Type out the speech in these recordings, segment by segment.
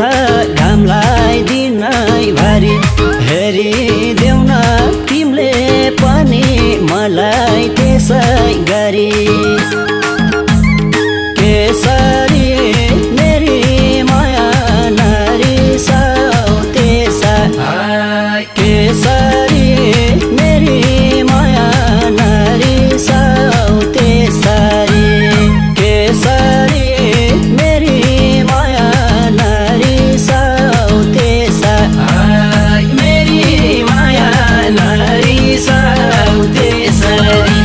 घामलाई दिनै भरि हेरिदेऊ न तिमीले पनि मलाई त्यसै गरी केसरी मेरी माया नरिसाऊ त्यसै केसरी मेरी माया नरिसाऊ त्यसरी केसरी मेरी माया नरिसाऊ त्यसरी मेरी माया नरिसाऊ त्यसरी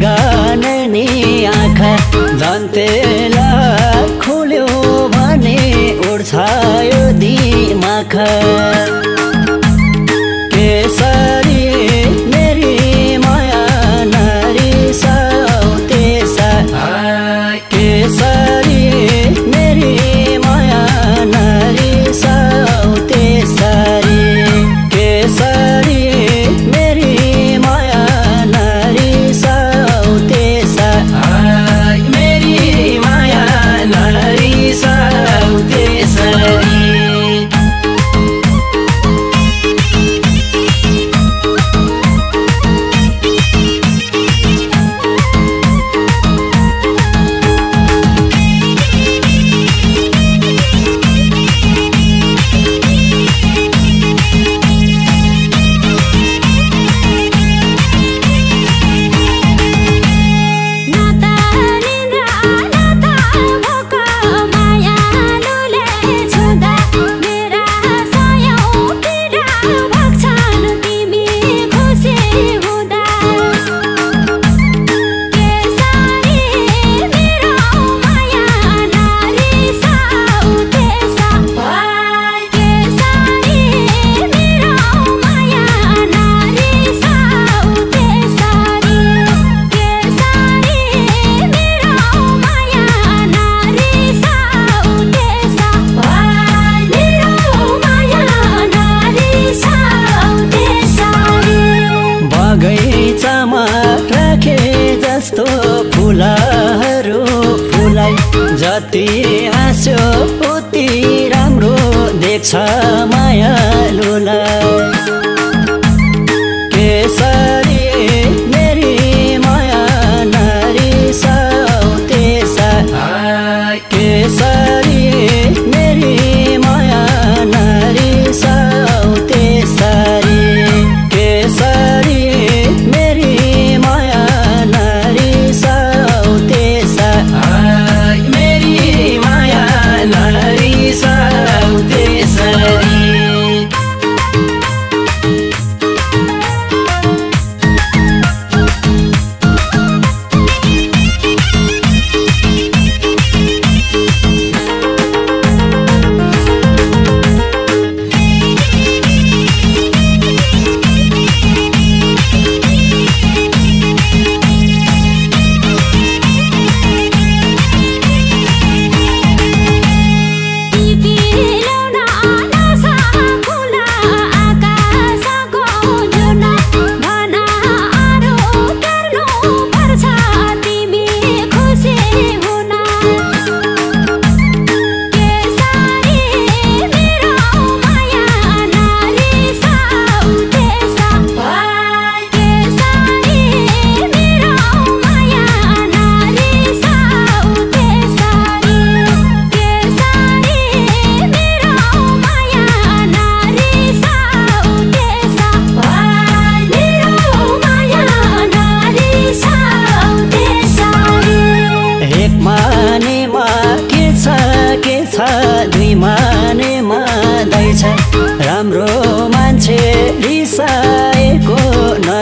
गाने आँखा जन्तेला खुल्यो भने उड्छ यो दिमाग केसरी मेरी माया नरिसाऊ त्यसरी केसरी मेरी माया नरिसाऊ त्यसरी केसरी मेरी माया नरिसाऊ मेरी माया नरिसाऊ त्यसरी बगैँचामा राखे जस्तो फुलहरू फुलाई जति हाँस्यो उति राम्रो देख्छ मायालुलाई केसरी मेरी माया नरिसाऊ त्यसरी केसरी मेरी माया नरिसाऊ त्यसरी केसरी मेरी माया नरिसाऊ त्यसरी मेरी माया नरिसाऊ त्यसरी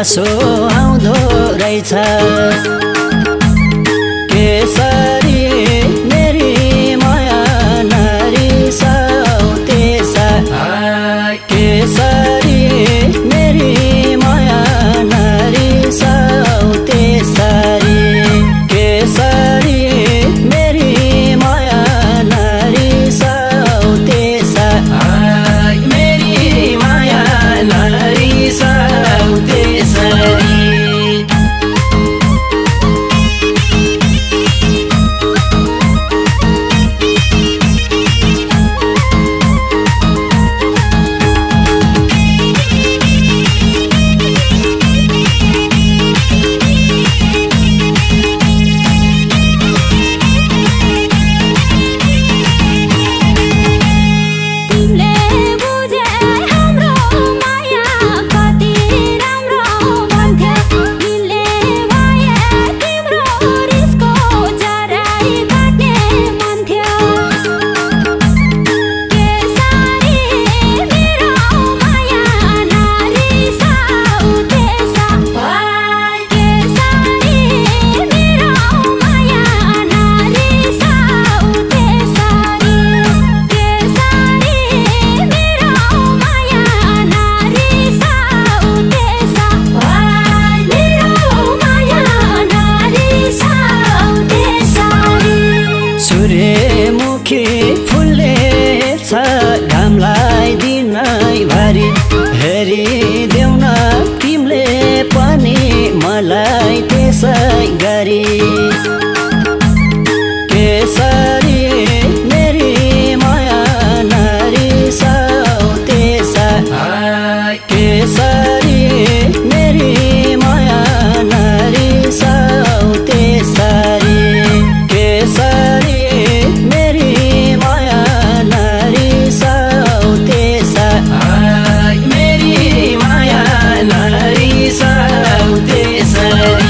गुनासो आउँदो रहेछ केसरी मेरी माया नरिसाऊ त्यसा केसरी मेरी माया नरिसाऊ त्यसरी केसरी मेरी माया नरिसाऊ त्यसा मेरी माया नरिसाऊ त्यसरी सूर्यमुखी फुलले छ घामलाई दिनैभरि हेरिदेऊ न तिमीले पनि मलाई त्यसै गरी केसरी मेरी माया नरिसाऊ त्यसा केसरी मेरी माया नरिसाऊ त्यसरी केसरी मेरी माया नरिसाऊ त्यसा मेरी माया नरिसाऊ त्यसरी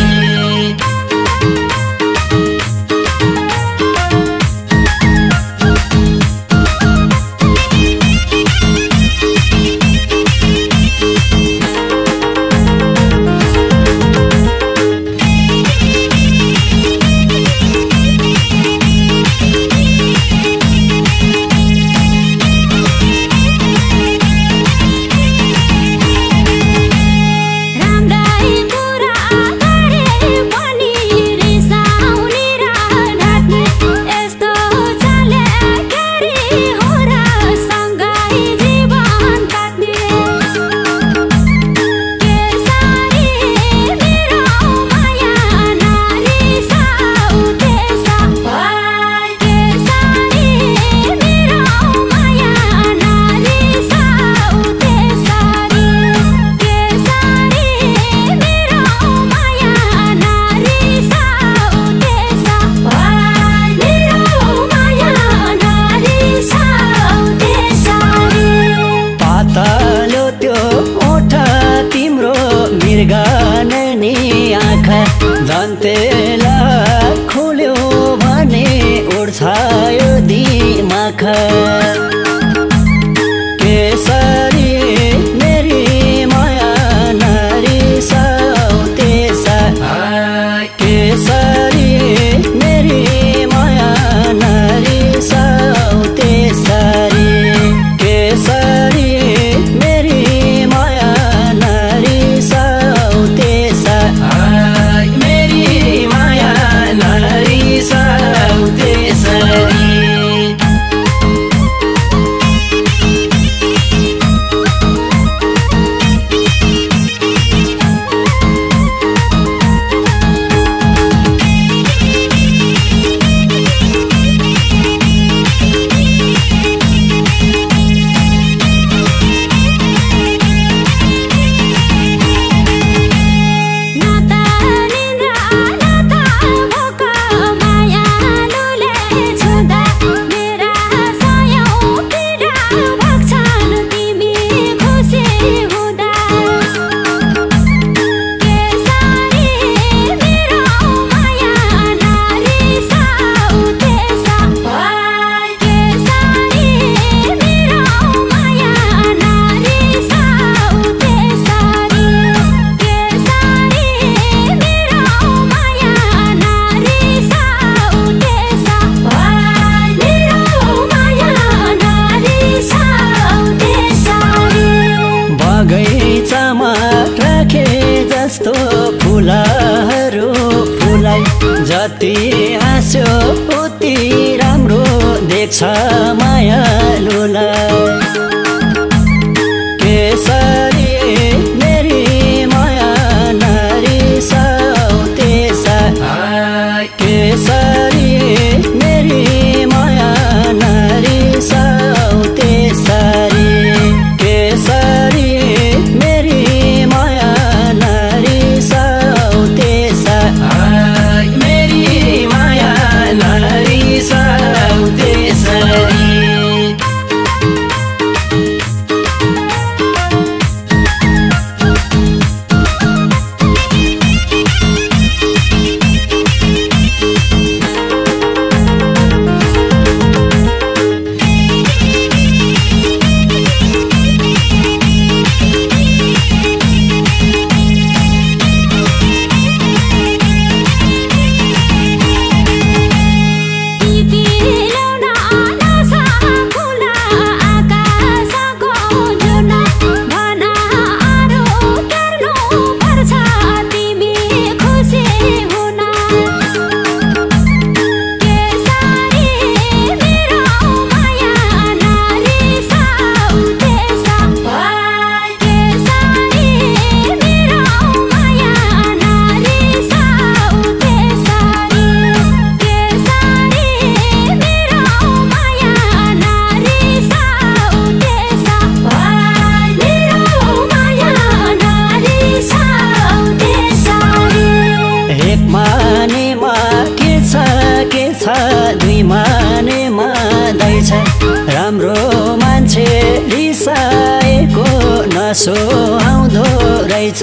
मृगननी आँखा धन्तेला खुल्यो भने उड्छ यो दिमाग केसरी मेरी माया नरिसाऊ त्यसा केसरी मेरी माया नरिसाऊ त्यसरी केसरी मेरी माया नरिसाऊ त्यसा मेरी माया नरिसाऊ त्यसरी जति हाँस्यो उति राम्रो देख्छ मायालुलाई केसरी मेरी माया नरिसाऊ त्यसा केसरी मेरी माया नरिसाऊ त्यसरी केसरी मेरी माया नरिसाऊ त्यसा मेरी माया नरिसाऊ त्यसरी दुई मानेमा दैछ राम्रो मान्छे रिसाएको नसो आउँदो रहेछ